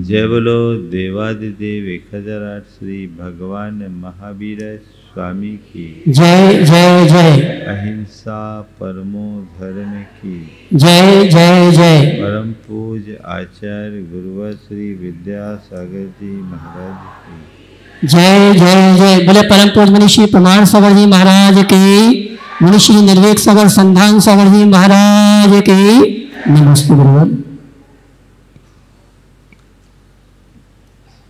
जय बोलो देवादिदेव 1008 श्री भगवान महावीर स्वामी की जय जय जय। अहिंसा परमो धर्म की जय जय जय। परम पूज्य आचार्य गुरुवर श्री विद्यासागर जी महाराज की जय जय जय। बोले परम पूज्य मनीषी प्रमाण सागर जी महाराज की, मनीषी निर्वेक सागर संधान सागर जी महाराज की नमस्ते गुरुवर।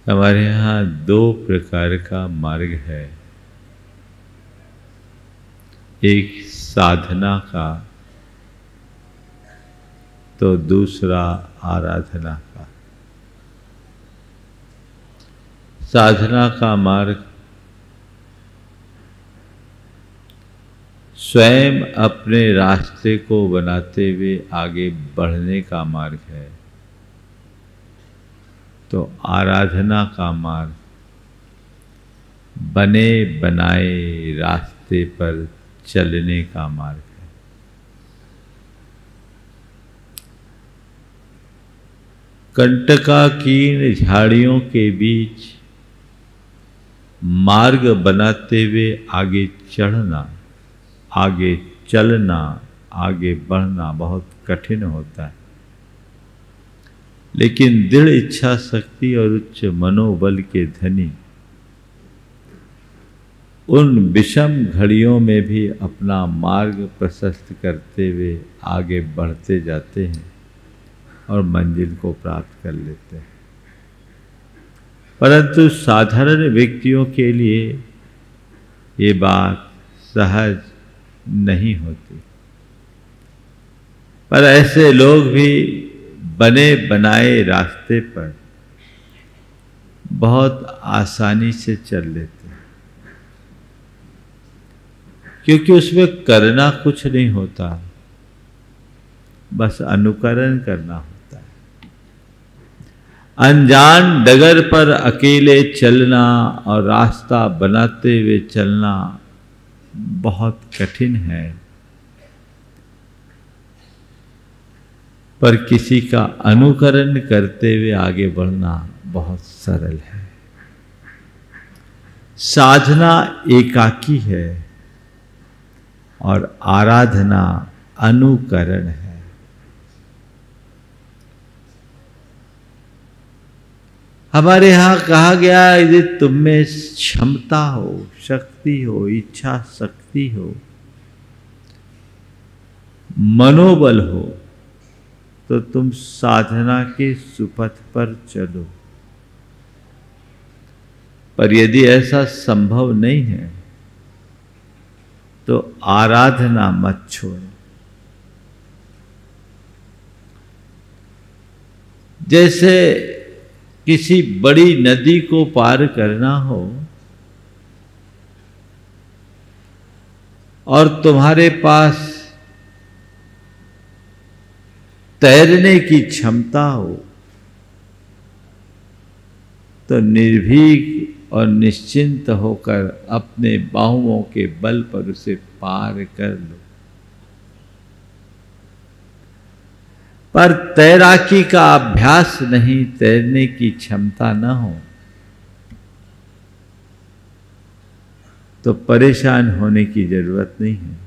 हमारे यहाँ दो प्रकार का मार्ग है, एक साधना का तो दूसरा आराधना का। साधना का मार्ग स्वयं अपने रास्ते को बनाते हुए आगे बढ़ने का मार्ग है, तो आराधना का मार्ग बने बनाए रास्ते पर चलने का मार्ग है। कंटकाकीर्ण झाड़ियों के बीच मार्ग बनाते हुए आगे चढ़ना, आगे चलना, आगे बढ़ना बहुत कठिन होता है, लेकिन दृढ़ इच्छा शक्ति और उच्च मनोबल के धनी उन विषम घड़ियों में भी अपना मार्ग प्रशस्त करते हुए आगे बढ़ते जाते हैं और मंजिल को प्राप्त कर लेते हैं। परंतु साधारण व्यक्तियों के लिए ये बात सहज नहीं होती, पर ऐसे लोग भी बने बनाए रास्ते पर बहुत आसानी से चल लेते हैं, क्योंकि उसमें करना कुछ नहीं होता, बस अनुकरण करना होता है। अनजान डगर पर अकेले चलना और रास्ता बनाते हुए चलना बहुत कठिन है, पर किसी का अनुकरण करते हुए आगे बढ़ना बहुत सरल है। साधना एकाकी है और आराधना अनुकरण है। हमारे यहाँ कहा गया यदि तुम में क्षमता हो, शक्ति हो, इच्छा शक्ति हो, मनोबल हो, तो तुम साधना के सुपथ पर चलो। पर यदि ऐसा संभव नहीं है तो आराधना मत छोड़ो। जैसे किसी बड़ी नदी को पार करना हो और तुम्हारे पास तैरने की क्षमता हो, तो निर्भीक और निश्चिंत होकर अपने बाहुओं के बल पर उसे पार कर लो। पर तैराकी का अभ्यास नहीं, तैरने की क्षमता न हो तो परेशान होने की जरूरत नहीं है।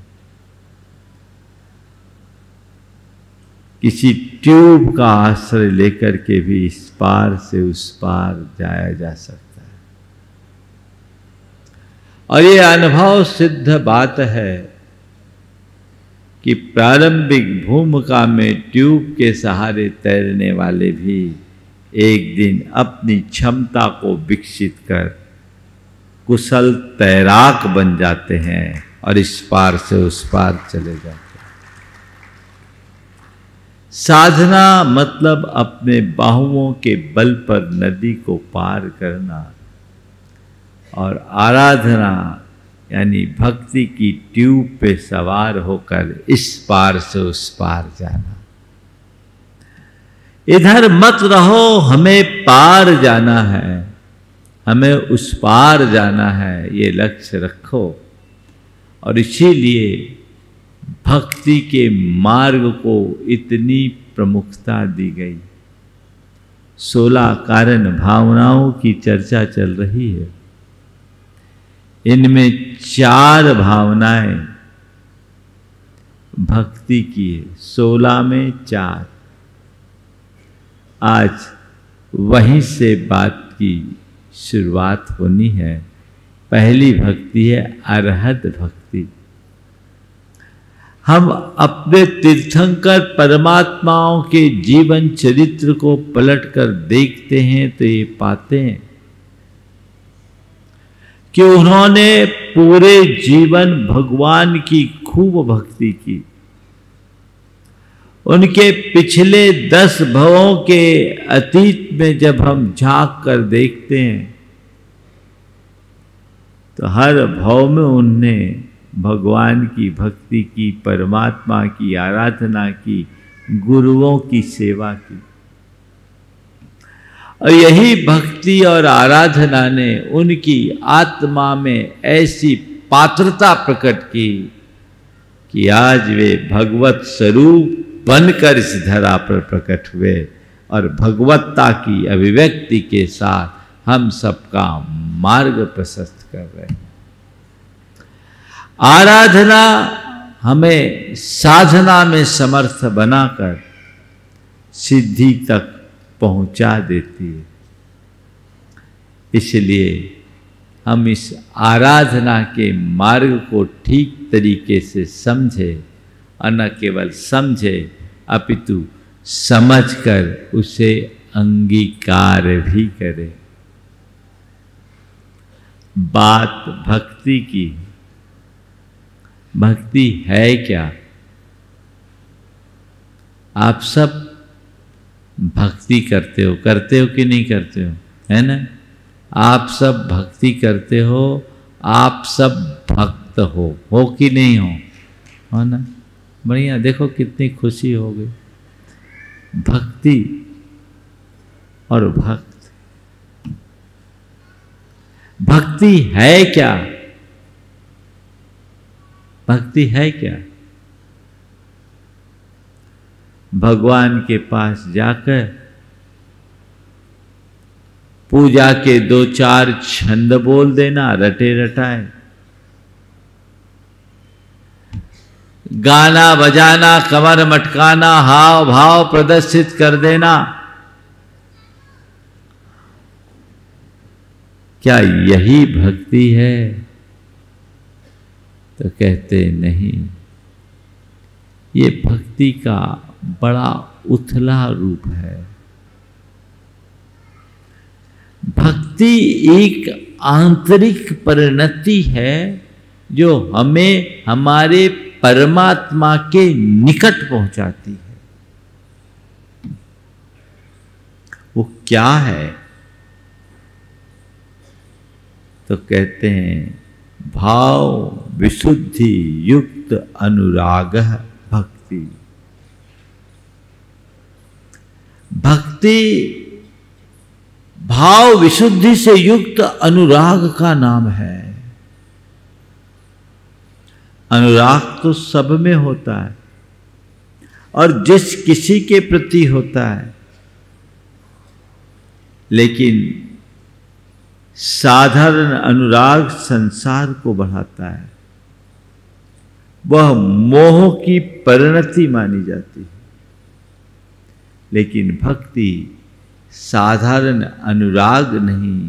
किसी ट्यूब का आश्रय लेकर के भी इस पार से उस पार जाया जा सकता है। और ये अनुभव सिद्ध बात है कि प्रारंभिक भूमिका में ट्यूब के सहारे तैरने वाले भी एक दिन अपनी क्षमता को विकसित कर कुशल तैराक बन जाते हैं और इस पार से उस पार चले जाते हैं। साधना मतलब अपने बाहुओं के बल पर नदी को पार करना, और आराधना यानी भक्ति की ट्यूब पे सवार होकर इस पार से उस पार जाना। इधर मत रहो, हमें पार जाना है, हमें उस पार जाना है, ये लक्ष्य रखो। और इसीलिए भक्ति के मार्ग को इतनी प्रमुखता दी गई। 16 कारण भावनाओं की चर्चा चल रही है। इनमें 4 भावनाएं भक्ति की है, 16 में 4। आज वहीं से बात की शुरुआत होनी है। पहली भक्ति है अरहत भक्ति। हम अपने तीर्थंकर परमात्माओं के जीवन चरित्र को पलटकर देखते हैं तो ये पाते हैं कि उन्होंने पूरे जीवन भगवान की खूब भक्ति की। उनके पिछले 10 भवों के अतीत में जब हम झांक कर देखते हैं तो हर भव में उनने भगवान की भक्ति की, परमात्मा की आराधना की, गुरुओं की सेवा की। और यही भक्ति और आराधना ने उनकी आत्मा में ऐसी पात्रता प्रकट की कि आज वे भगवत स्वरूप बनकर इस धरा पर प्रकट हुए और भगवत्ता की अभिव्यक्ति के साथ हम सबका मार्ग प्रशस्त कर रहे हैं। आराधना हमें साधना में समर्थ बनाकर सिद्धि तक पहुंचा देती है। इसलिए हम इस आराधना के मार्ग को ठीक तरीके से समझे और न केवल समझे अपितु समझकर उसे अंगीकार भी करें। बात भक्ति की। भक्ति है क्या? आप सब भक्ति करते हो कि नहीं करते हो? है ना? आप सब भक्ति करते हो, आप सब भक्त हो कि नहीं हो ना? बढ़िया, देखो कितनी खुशी हो गई। भक्ति और भक्त। भक्ति है क्या? भक्ति है क्या? भगवान के पास जाकर पूजा के 2-4 छंद बोल देना रटे रटाए, गाना बजाना, कमर मटकाना, हाव भाव प्रदर्शित कर देना, क्या यही भक्ति है? तो कहते नहीं, ये भक्ति का बड़ा उथला रूप है। भक्ति एक आंतरिक परिणति है जो हमें हमारे परमात्मा के निकट पहुंचाती है। वो क्या है? तो कहते हैं भाव विशुद्धि युक्त अनुराग भक्ति। भक्ति भाव विशुद्धि से युक्त अनुराग का नाम है। अनुराग तो सब में होता है और जिस किसी के प्रति होता है, लेकिन साधारण अनुराग संसार को बढ़ाता है। वह मोह की परिणति मानी जाती है। लेकिन भक्ति साधारण अनुराग नहीं,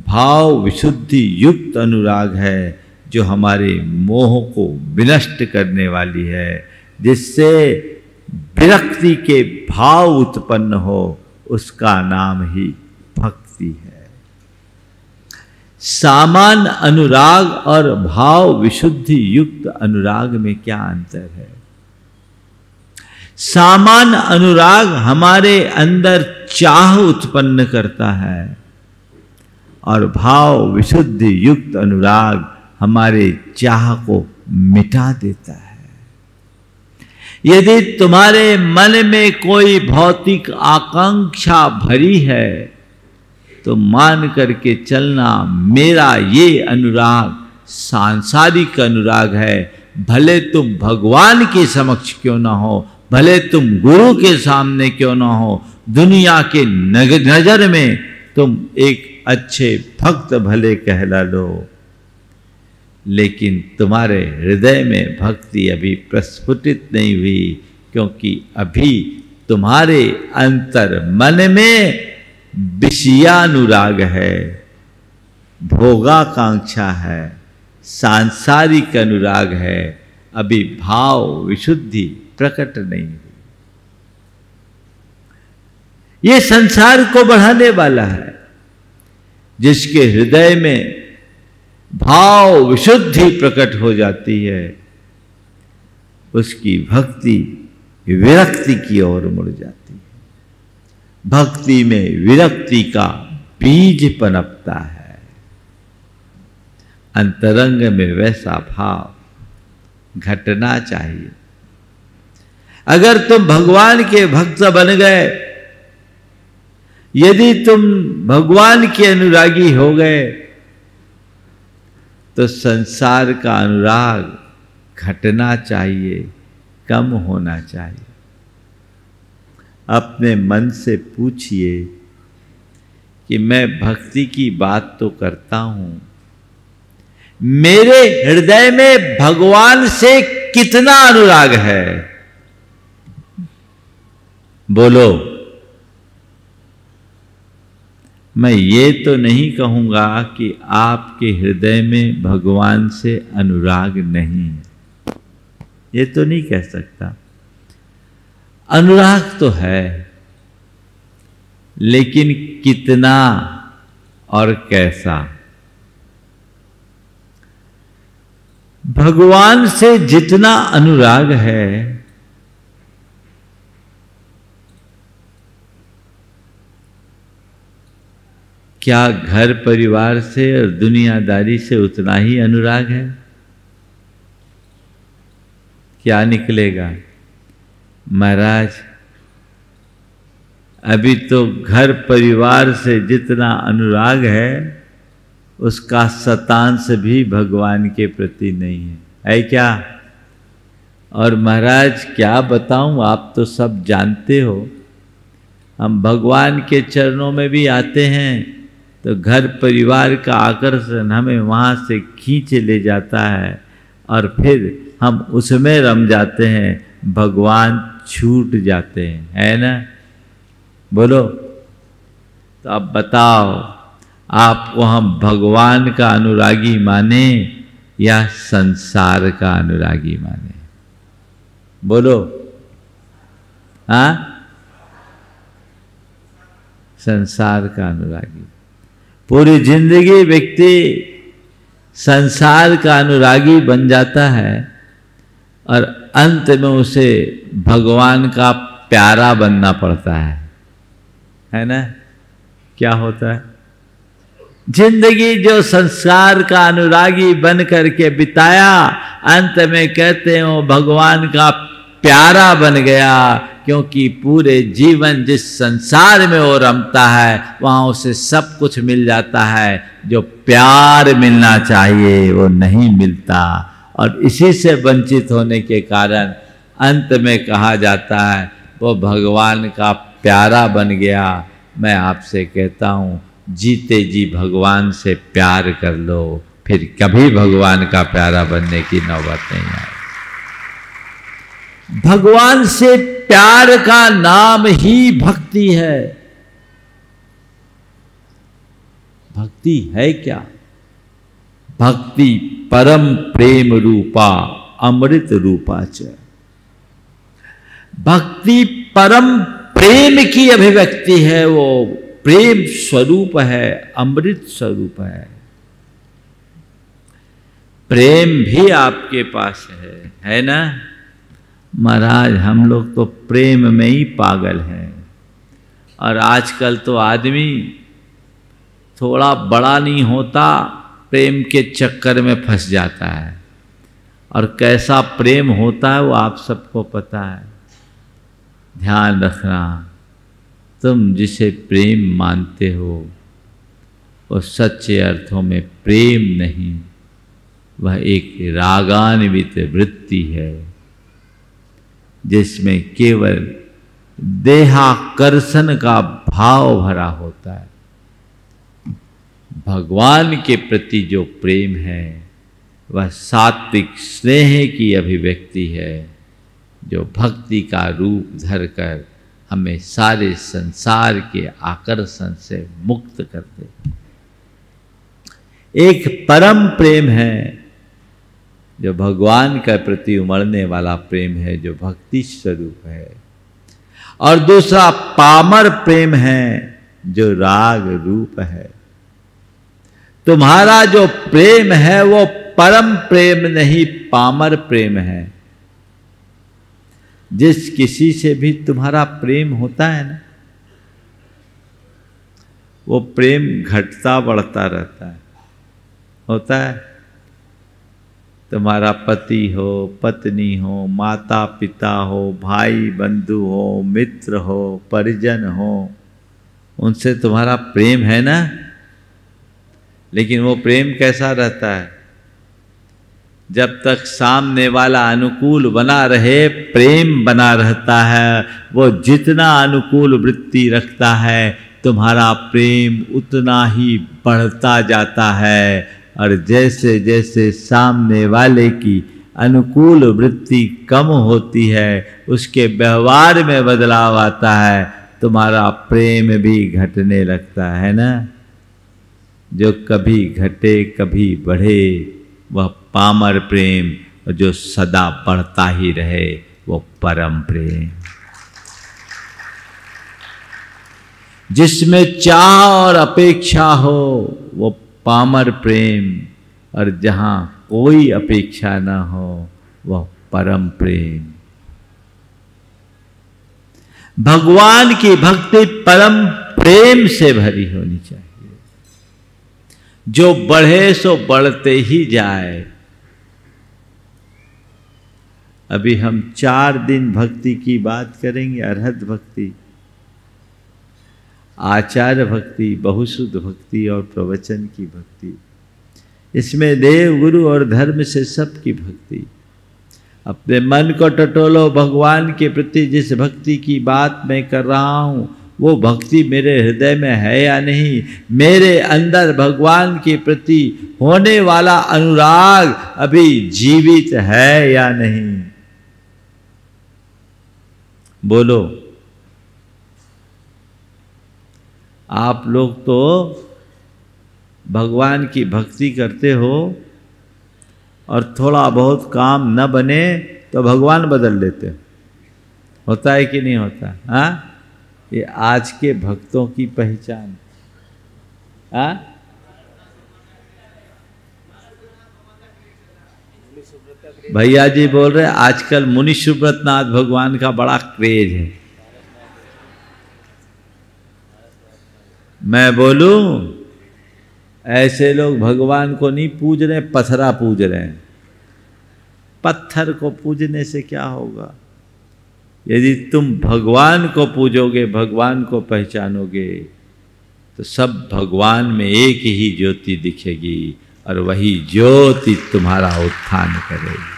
भाव विशुद्धि युक्त अनुराग है जो हमारे मोह को विनष्ट करने वाली है, जिससे विरक्ति के भाव उत्पन्न हो, उसका नाम ही भक्ति है। सामान्य अनुराग और भाव विशुद्धि युक्त अनुराग में क्या अंतर है? सामान्य अनुराग हमारे अंदर चाह उत्पन्न करता है और भाव विशुद्धि युक्त अनुराग हमारे चाह को मिटा देता है। यदि तुम्हारे मन में कोई भौतिक आकांक्षा भरी है तो मान करके चलना, मेरा ये अनुराग सांसारिक अनुराग है। भले तुम भगवान के समक्ष क्यों ना हो, भले तुम गुरु के सामने क्यों ना हो, दुनिया के नजर में तुम एक अच्छे भक्त भले कहला लो, लेकिन तुम्हारे हृदय में भक्ति अभी प्रस्फुटित नहीं हुई, क्योंकि अभी तुम्हारे अंतर मन में विषयानुराग है, भोगाकांक्षा है, सांसारिक अनुराग है। अभी भाव विशुद्धि प्रकट नहीं हुई। ये संसार को बढ़ाने वाला है। जिसके हृदय में भाव विशुद्धि प्रकट हो जाती है, उसकी भक्ति विरक्ति की ओर मुड़ जाती है। भक्ति में विरक्ति का बीज पनपता है। अंतरंग में वैसा भाव घटना चाहिए। अगर तुम भगवान के भक्त बन गए, यदि तुम भगवान के अनुरागी हो गए, तो संसार का अनुराग घटना चाहिए, कम होना चाहिए। अपने मन से पूछिए कि मैं भक्ति की बात तो करता हूं, मेरे हृदय में भगवान से कितना अनुराग है? बोलो। मैं ये तो नहीं कहूंगा कि आपके हृदय में भगवान से अनुराग नहीं, ये तो नहीं कह सकता। अनुराग तो है, लेकिन कितना और कैसा? भगवान से जितना अनुराग है, क्या घर परिवार से और दुनियादारी से उतना ही अनुराग है? क्या निकलेगा? महाराज, अभी तो घर परिवार से जितना अनुराग है, उसका शतांश भी भगवान के प्रति नहीं है क्या? और महाराज क्या बताऊं, आप तो सब जानते हो। हम भगवान के चरणों में भी आते हैं तो घर परिवार का आकर्षण हमें वहाँ से खींच ले जाता है, और फिर हम उसमें रम जाते हैं, भगवान छूट जाते हैं, है ना? बोलो। तो अब बताओ, आपको हम भगवान का अनुरागी माने या संसार का अनुरागी माने? बोलो। हाँ, संसार का अनुरागी। पूरी जिंदगी व्यक्ति संसार का अनुरागी बन जाता है, और अंत में उसे भगवान का प्यारा बनना पड़ता है ना? क्या होता है? जिंदगी जो संसार का अनुरागी बन करके बिताया, अंत में कहते हैं वो भगवान का प्यारा बन गया, क्योंकि पूरे जीवन जिस संसार में वो रमता है, वहाँ उसे सब कुछ मिल जाता है, जो प्यार मिलना चाहिए वो नहीं मिलता। और इसी से वंचित होने के कारण अंत में कहा जाता है वो भगवान का प्यारा बन गया। मैं आपसे कहता हूँ, जीते जी भगवान से प्यार कर लो, फिर कभी भगवान का प्यारा बनने की नौबत नहीं आए। भगवान से प्यार का नाम ही भक्ति है। भक्ति है क्या? भक्ति परम प्रेम रूपा अमृत रूपा च। भक्ति परम प्रेम की अभिव्यक्ति है, वो प्रेम स्वरूप है, अमृत स्वरूप है। प्रेम भी आपके पास है ना? महाराज, हम लोग तो प्रेम में ही पागल हैं। और आजकल तो आदमी थोड़ा बड़ा नहीं होता, प्रेम के चक्कर में फंस जाता है। और कैसा प्रेम होता है वो आप सबको पता है। ध्यान रखना, तुम जिसे प्रेम मानते हो वो सच्चे अर्थों में प्रेम नहीं, वह एक रागान्वित वृत्ति है, जिसमें केवल देहाकर्षण का भाव भरा होता है। भगवान के प्रति जो प्रेम है वह सात्विक स्नेह की अभिव्यक्ति है, जो भक्ति का रूप धरकर हमें सारे संसार के आकर्षण से मुक्त कर दे। एक परम प्रेम है जो भगवान के प्रति उमड़ने वाला प्रेम है, जो भक्ति स्वरूप है, और दूसरा पामर प्रेम है जो राग रूप है। तुम्हारा जो प्रेम है वो परम प्रेम नहीं, पामर प्रेम है। जिस किसी से भी तुम्हारा प्रेम होता है ना, वो प्रेम घटता बढ़ता रहता है, होता है। तुम्हारा पति हो, पत्नी हो, माता पिता हो, भाई बंधु हो, मित्र हो, परिजन हो, उनसे तुम्हारा प्रेम है ना, लेकिन वो प्रेम कैसा रहता है? जब तक सामने वाला अनुकूल बना रहे प्रेम बना रहता है। वो जितना अनुकूल वृत्ति रखता है तुम्हारा प्रेम उतना ही बढ़ता जाता है, और जैसे जैसे सामने वाले की अनुकूल वृत्ति कम होती है उसके व्यवहार में बदलाव आता है, तुम्हारा प्रेम भी घटने लगता है ना। जो कभी घटे कभी बढ़े वह पामर प्रेम, और जो सदा बढ़ता ही रहे वो परम प्रेम। जिसमें चाह और अपेक्षा हो वो पामर प्रेम, और जहां कोई अपेक्षा न हो वह परम प्रेम। भगवान की भक्ति परम प्रेम से भरी होनी चाहिए, जो बढ़े सो बढ़ते ही जाए। अभी हम 4 दिन भक्ति की बात करेंगे, अरहत भक्ति, आचार्य भक्ति, बहुशुद्ध भक्ति और प्रवचन की भक्ति। इसमें देव गुरु और धर्म से सबकी भक्ति। अपने मन को टटोलो, भगवान के प्रति जिस भक्ति की बात मैं कर रहा हूं वो भक्ति मेरे हृदय में है या नहीं, मेरे अंदर भगवान के प्रति होने वाला अनुराग अभी जीवित है या नहीं। बोलो। आप लोग तो भगवान की भक्ति करते हो और थोड़ा बहुत काम न बने तो भगवान बदल लेते हो, होता है कि नहीं होता? हाँ, ये आज के भक्तों की पहचान। हाँ, भैया जी बोल रहे आजकल मुनि सुब्रतनाथ भगवान का बड़ा क्रेज है। मैं बोलूं, ऐसे लोग भगवान को नहीं पूज रहे, पत्थरा पूज रहे हैं। पत्थर को पूजने से क्या होगा? यदि तुम भगवान को पूजोगे, भगवान को पहचानोगे, तो सब भगवान में एक ही ज्योति दिखेगी और वही ज्योति तुम्हारा उत्थान करेगी।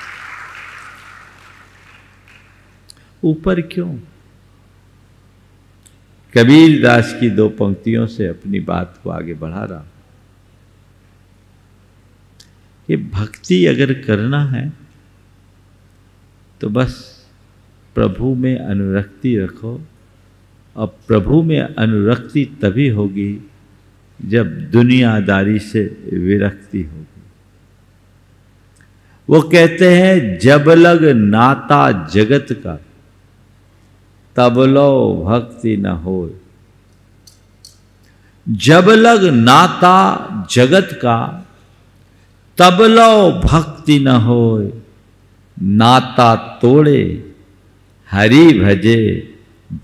ऊपर क्यों? कबीर दास की 2 पंक्तियों से अपनी बात को आगे बढ़ा रहा हूं। ये भक्ति अगर करना है तो बस प्रभु में अनुरक्ति रखो, और प्रभु में अनुरक्ति तभी होगी जब दुनियादारी से विरक्ति होगी। वो कहते हैं जब लग नाता जगत का तब लो भक्ति न होए। जब लग नाता जगत का तब लो भक्ति न होए। नाता तोड़े हरि भजे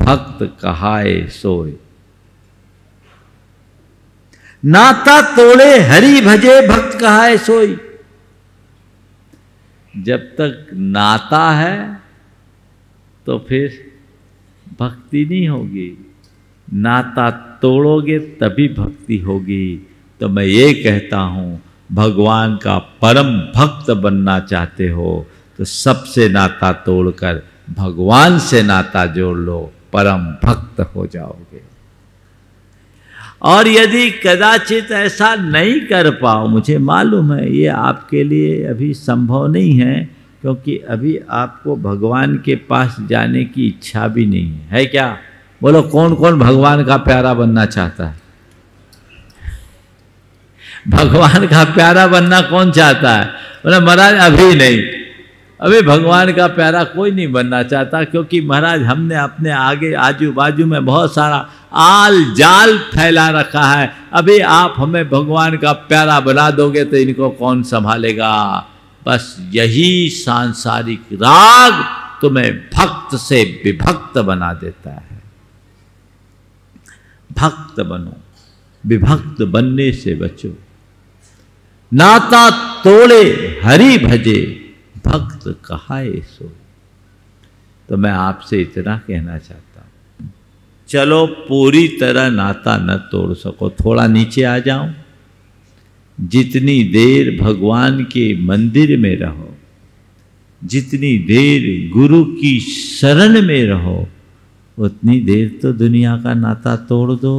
भक्त कहाए सोए। नाता तोड़े हरि भजे भक्त कहाए सोई। जब तक नाता है तो फिर भक्ति नहीं होगी, नाता तोड़ोगे तभी भक्ति होगी। तो मैं ये कहता हूं, भगवान का परम भक्त बनना चाहते हो तो सबसे नाता तोड़कर भगवान से नाता जोड़ लो, परम भक्त हो जाओगे। और यदि कदाचित ऐसा नहीं कर पाओ, मुझे मालूम है ये आपके लिए अभी संभव नहीं है, क्योंकि अभी आपको भगवान के पास जाने की इच्छा भी नहीं है क्या? बोलो कौन कौन भगवान का प्यारा बनना चाहता है? भगवान का प्यारा बनना कौन चाहता है? बोला महाराज अभी नहीं, अभी भगवान का प्यारा कोई नहीं बनना चाहता, क्योंकि महाराज हमने अपने आगे आजू बाजू में बहुत सारा आल जाल फैला रखा है। अभी आप हमें भगवान का प्यारा बना दोगे तो इनको कौन संभालेगा? बस यही सांसारिक राग तुम्हें भक्त से विभक्त बना देता है। भक्त बनो, विभक्त बनने से बचो। नाता तोड़े हरि भजे, भक्त कहाए सो। तो मैं आपसे इतना कहना चाहता हूं, चलो पूरी तरह नाता न तोड़ सको, थोड़ा नीचे आ जाओ। जितनी देर भगवान के मंदिर में रहो, जितनी देर गुरु की शरण में रहो, उतनी देर तो दुनिया का नाता तोड़ दो।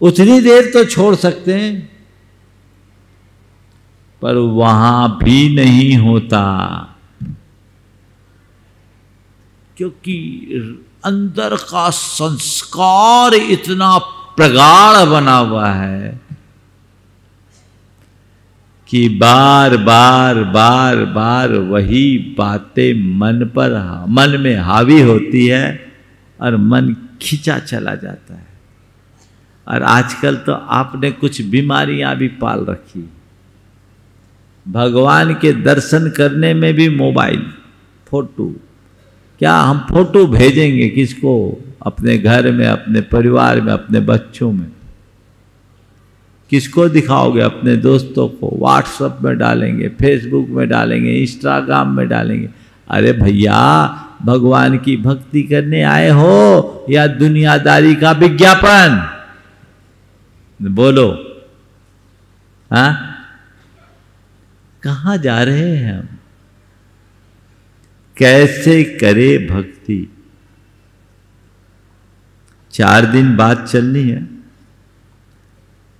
उतनी देर तो छोड़ सकते हैं, पर वहां भी नहीं होता, क्योंकि अंदर का संस्कार इतना प्रगाढ़ बना हुआ है कि बार बार बार बार वही बातें मन में हावी होती है और मन खिंचा चला जाता है। और आजकल तो आपने कुछ बीमारियां भी पाल रखी। भगवान के दर्शन करने में भी मोबाइल, फोटो, क्या हम फोटो भेजेंगे किसको? अपने घर में, अपने परिवार में, अपने बच्चों में। किसको दिखाओगे? अपने दोस्तों को व्हाट्सएप में डालेंगे, फेसबुक में डालेंगे, इंस्टाग्राम में डालेंगे। अरे भैया, भगवान की भक्ति करने आए हो या दुनियादारी का विज्ञापन? बोलो, हाँ? कहाँ जा रहे हैं हम? कैसे करे भक्ति? 4 दिन बात चलनी है,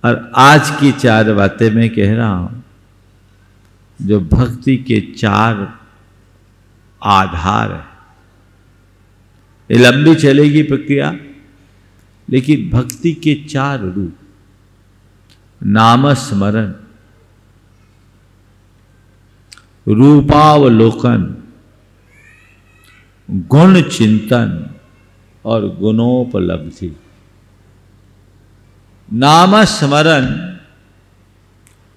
और आज की 4 बातें मैं कह रहा हूं, जो भक्ति के 4 आधार है। ये लंबी चलेगी प्रक्रिया, लेकिन भक्ति के 4 रूप: नाम स्मरण, रूपावलोकन, गुण चिंतन और गुणोपलब्धि। नाम स्मरण,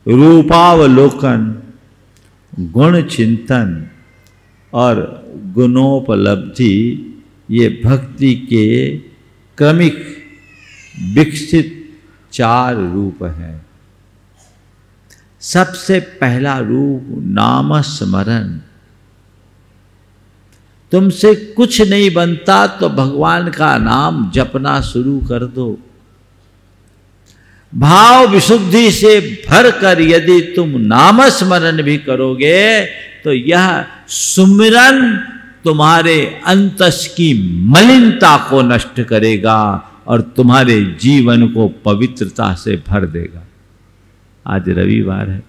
रूपावलोकन, गुण चिंतन और गुणोपलब्धि, ये भक्ति के क्रमिक विकसित 4 रूप हैं। सबसे पहला रूप नाम स्मरण। तुमसे कुछ नहीं बनता तो भगवान का नाम जपना शुरू कर दो। भाव विशुद्धि से भरकर यदि तुम नाम स्मरण भी करोगे तो यह सुमिरन तुम्हारे अंतस की मलिनता को नष्ट करेगा और तुम्हारे जीवन को पवित्रता से भर देगा। आज रविवार है,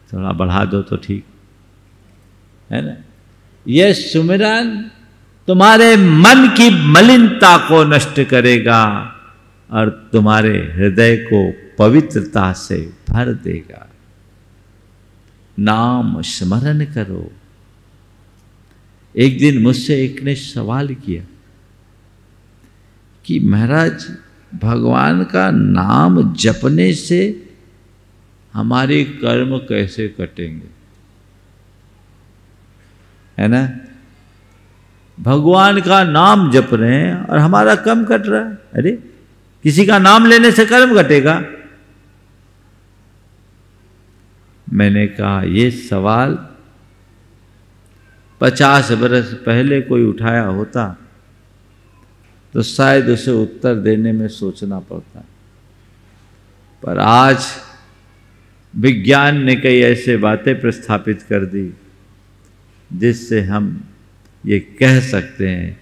थोड़ा बढ़ा दो तो ठीक है ना। यह सुमिरन तुम्हारे मन की मलिनता को नष्ट करेगा और तुम्हारे हृदय को पवित्रता से भर देगा। नाम स्मरण करो। एक दिन मुझसे एक ने सवाल किया कि महाराज, भगवान का नाम जपने से हमारे कर्म कैसे कटेंगे? है ना, भगवान का नाम जप रहे हैं और हमारा कर्म कट रहा है। अरे, किसी का नाम लेने से कर्म कटेगा? मैंने कहा ये सवाल 50 बरस पहले कोई उठाया होता तो शायद उसे उत्तर देने में सोचना पड़ता, पर आज विज्ञान ने कई ऐसे बातें प्रस्थापित कर दी जिससे हम ये कह सकते हैं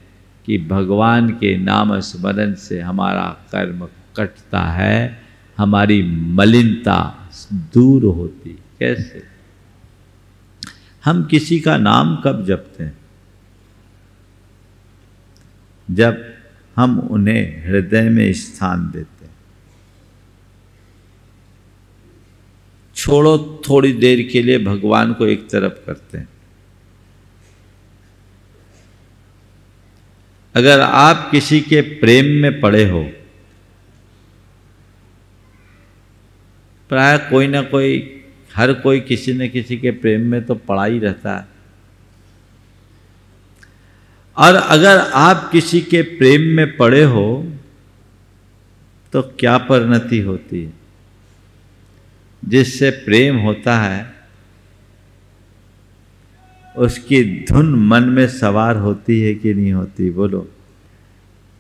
कि भगवान के नाम स्मरण से हमारा कर्म कटता है, हमारी मलिनता दूर होती। कैसे? हम किसी का नाम कब जपते हैं? जब हम उन्हें हृदय में स्थान देते हैं। छोड़ो, थोड़ी देर के लिए भगवान को एक तरफ करते हैं। अगर आप किसी के प्रेम में पड़े हो, प्राय कोई ना कोई, हर कोई किसी न किसी के प्रेम में तो पड़ा ही रहता है। और अगर आप किसी के प्रेम में पड़े हो तो क्या परिणति होती है? जिससे प्रेम होता है उसकी धुन मन में सवार होती है कि नहीं होती? बोलो।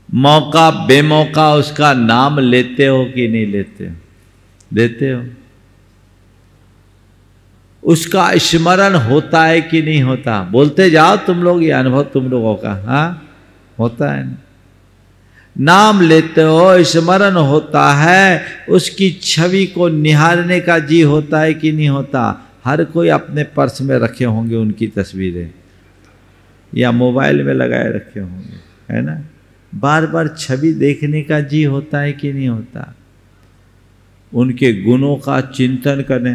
मौका बेमौका उसका नाम लेते हो कि नहीं लेते हो? देते हो। उसका स्मरण होता है कि नहीं होता? बोलते जाओ तुम लोग, ये अनुभव तुम लोगों का। हाँ, होता है। नाम लेते हो, स्मरण होता है, उसकी छवि को निहारने का जी होता है कि नहीं होता? हर कोई अपने पर्स में रखे होंगे उनकी तस्वीरें, या मोबाइल में लगाए रखे होंगे, है ना? बार बार छवि देखने का जी होता है कि नहीं होता? उनके गुणों का चिंतन करने,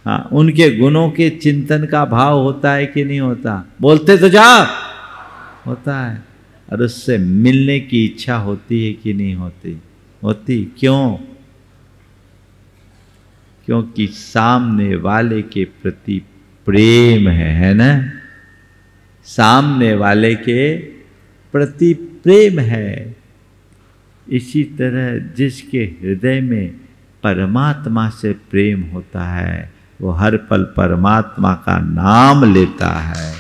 हाँ, उनके गुणों के चिंतन का भाव होता है कि नहीं होता? बोलते तो जाओ। होता है। और उससे मिलने की इच्छा होती है कि नहीं होती? होती। क्यों? क्योंकि सामने वाले के प्रति प्रेम है ना? सामने वाले के प्रति प्रेम है। इसी तरह जिसके हृदय में परमात्मा से प्रेम होता है वो हर पल परमात्मा का नाम लेता है,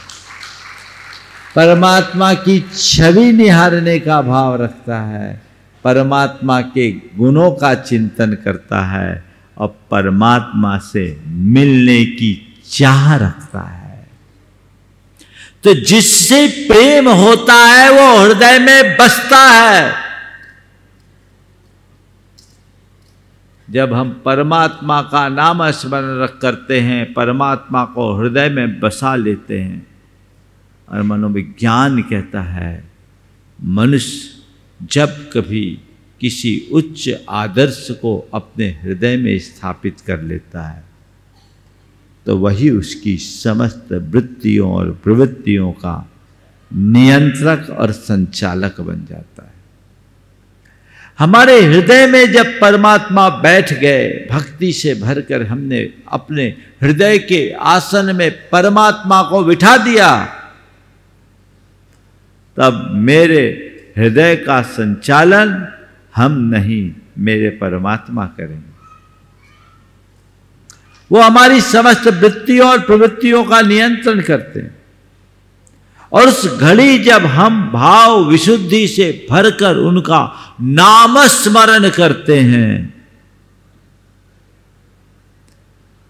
परमात्मा की छवि निहारने का भाव रखता है, परमात्मा के गुणों का चिंतन करता है और परमात्मा से मिलने की चाह रखता है। तो जिससे प्रेम होता है वो हृदय में बसता है। जब हम परमात्मा का नाम स्मरण करते हैं, परमात्मा को हृदय में बसा लेते हैं, और मनोविज्ञान कहता है मनुष्य जब कभी किसी उच्च आदर्श को अपने हृदय में स्थापित कर लेता है तो वही उसकी समस्त वृत्तियों और प्रवृत्तियों का नियंत्रक और संचालक बन जाता है। हमारे हृदय में जब परमात्मा बैठ गए, भक्ति से भरकर हमने अपने हृदय के आसन में परमात्मा को बिठा दिया, तब मेरे हृदय का संचालन हम नहीं, मेरे परमात्मा करेंगे। वो हमारी समस्त वृत्तियों और प्रवृत्तियों का नियंत्रण करते हैं। और उस घड़ी जब हम भाव विशुद्धि से भरकर उनका नाम स्मरण करते हैं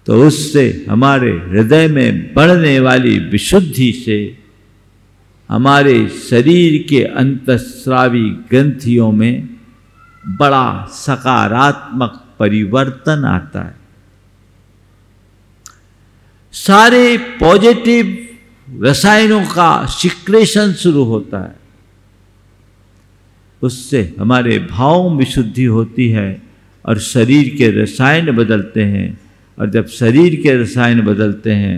तो उससे हमारे हृदय में बढ़ने वाली विशुद्धि से हमारे शरीर के अंतःस्रावी ग्रंथियों में बड़ा सकारात्मक परिवर्तन आता है। सारे पॉजिटिव रसायनों का सिक्रेशन शुरू होता है। उससे हमारे भावों में शुद्धि होती है और शरीर के रसायन बदलते हैं। और जब शरीर के रसायन बदलते हैं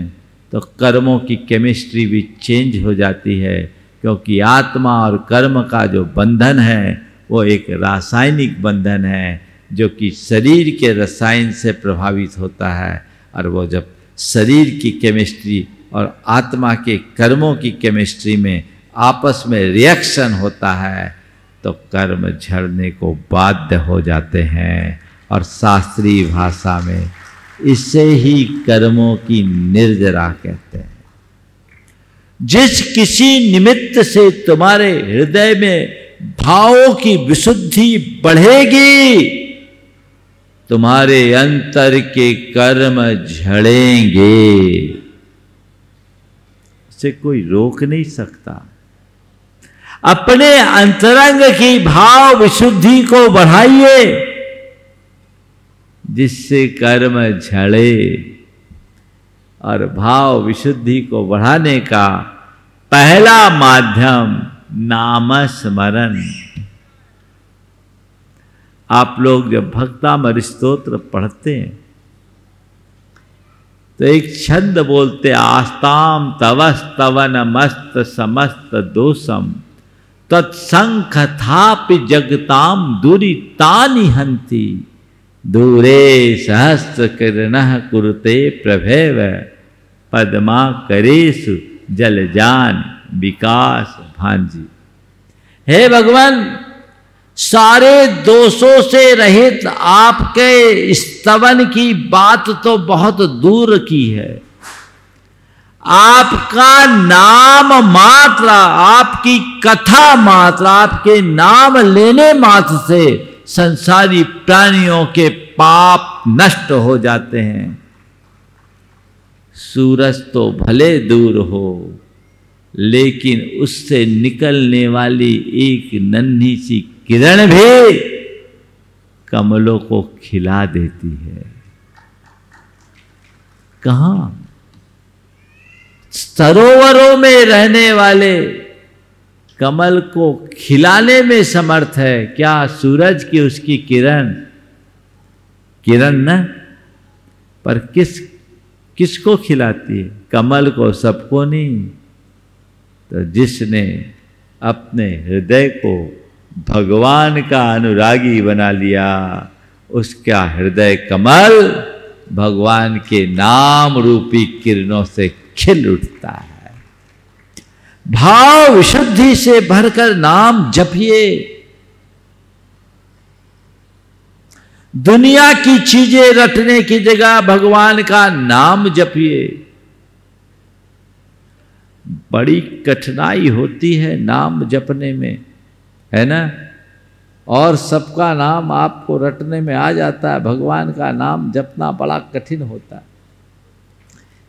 तो कर्मों की केमिस्ट्री भी चेंज हो जाती है, क्योंकि आत्मा और कर्म का जो बंधन है वो एक रासायनिक बंधन है जो कि शरीर के रसायन से प्रभावित होता है। और वो जब शरीर की केमिस्ट्री और आत्मा के कर्मों की केमिस्ट्री में आपस में रिएक्शन होता है तो कर्म झड़ने को बाध्य हो जाते हैं। और शास्त्रीय भाषा में इसे ही कर्मों की निर्जरा कहते हैं। जिस किसी निमित्त से तुम्हारे हृदय में भावों की विशुद्धि बढ़ेगी तुम्हारे अंतर के कर्म झड़ेंगे, इसे कोई रोक नहीं सकता। अपने अंतरंग की भाव विशुद्धि को बढ़ाइए, जिससे कर्म झड़े। और भाव विशुद्धि को बढ़ाने का पहला माध्यम नाम स्मरण। आप लोग जब भक्तामृत स्तोत्र पढ़ते हैं तो एक छंद बोलते, आस्ताम तवस्तवन मस्त समस्त दोषम तत्संख थापि जगताम दुरितानि हंति दूरे सहस्र किरणः कुरुते प्रभेव पद्मा करेषु जलजान विकास भांजी। हे भगवान, सारे दोषों से रहित आपके स्तवन की बात तो बहुत दूर की है। आपका नाम मात्र, आपकी कथा मात्र, आपके नाम लेने मात्र से संसारी प्राणियों के पाप नष्ट हो जाते हैं। सूरज तो भले दूर हो, लेकिन उससे निकलने वाली एक नन्ही सी किरण भी कमलों को खिला देती है। कहां? सरोवरों में रहने वाले कमल को खिलाने में समर्थ है क्या सूरज की उसकी किरण? किरण न, पर किसको खिलाती है? कमल को, सबको नहीं। तो जिसने अपने हृदय को भगवान का अनुरागी बना लिया, उसका हृदय कमल भगवान के नाम रूपी किरणों से खिल उठता है। भाव विशुद्धि से भरकर नाम जपिए। दुनिया की चीजें रटने की जगह भगवान का नाम जपिए। बड़ी कठिनाई होती है नाम जपने में, है ना? और सबका नाम आपको रटने में आ जाता है, भगवान का नाम जपना बड़ा कठिन होता है।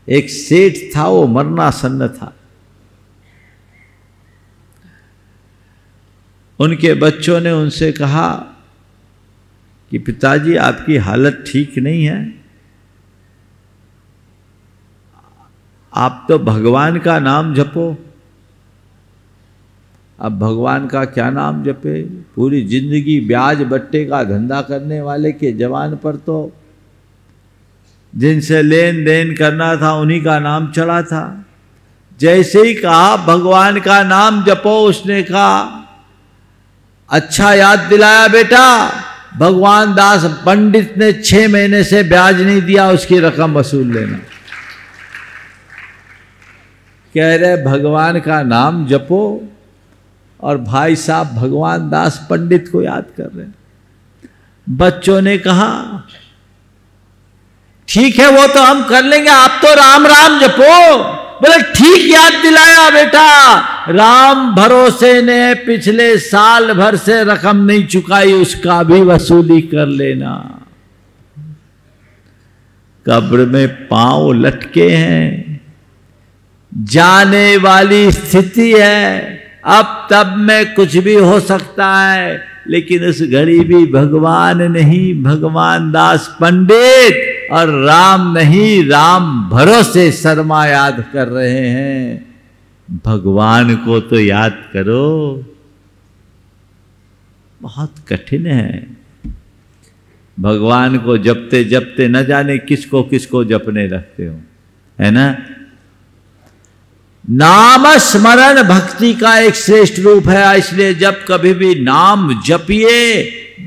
एक सेठ था, वो मरणासन्न था। उनके बच्चों ने उनसे कहा कि पिताजी आपकी हालत ठीक नहीं है, आप तो भगवान का नाम जपो। अब भगवान का क्या नाम जपे? पूरी जिंदगी ब्याज बट्टे का धंधा करने वाले के जवान पर तो जिनसे लेन देन करना था उन्हीं का नाम चला था। जैसे ही कहा भगवान का नाम जपो, उसने कहा अच्छा याद दिलाया बेटा, भगवान दास पंडित ने 6 महीने से ब्याज नहीं दिया, उसकी रकम वसूल लेना। कह रहे भगवान का नाम जपो, और भाई साहब भगवान दास पंडित को याद कर रहे हैं। बच्चों ने कहा ठीक है वो तो हम कर लेंगे, आप तो राम राम जपो। बोले ठीक याद दिलाया बेटा, राम भरोसे ने पिछले साल भर से रकम नहीं चुकाई, उसका भी वसूली कर लेना। कब्र में पांव लटके हैं, जाने वाली स्थिति है, अब तब में कुछ भी हो सकता है, लेकिन उस घड़ी भी भगवान नहीं, भगवान दास पंडित और राम नहीं, राम भरोसे शर्मा याद कर रहे हैं। भगवान को तो याद करो। बहुत कठिन है। भगवान को जपते जपते न जाने किसको किसको जपने लगते हो, है ना? नाम स्मरण भक्ति का एक श्रेष्ठ रूप है, इसलिए जब कभी भी नाम जपिए,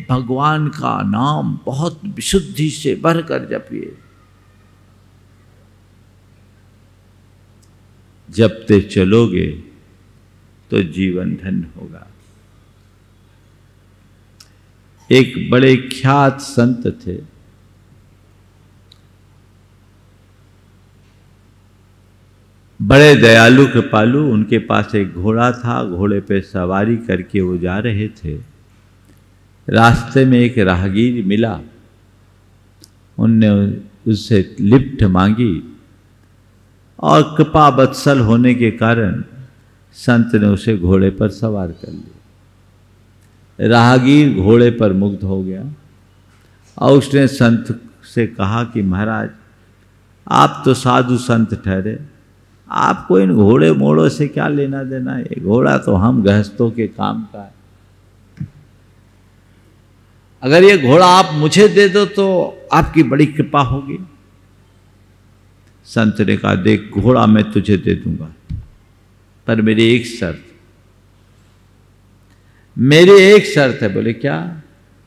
भगवान का नाम बहुत विशुद्धि से भरकर जपिए। जपते चलोगे तो जीवन धन्य होगा। एक बड़े ख्यात संत थे, बड़े दयालु कृपालु। उनके पास एक घोड़ा था, घोड़े पे सवारी करके वो जा रहे थे। रास्ते में एक राहगीर मिला, उनने उससे लिफ्ट मांगी और कृपा वत्सल होने के कारण संत ने उसे घोड़े पर सवार कर लिया। राहगीर घोड़े पर मुग्ध हो गया और उसने संत से कहा कि महाराज, आप तो साधु संत ठहरे, आपको इन घोड़े मोड़ों से क्या लेना देना है? घोड़ा तो हम गृहस्थों के काम का है। अगर ये घोड़ा आप मुझे दे दो तो आपकी बड़ी कृपा होगी। संत ने कहा, देख घोड़ा मैं तुझे दे दूंगा, पर मेरी एक शर्त, मेरी एक शर्त है। बोले क्या?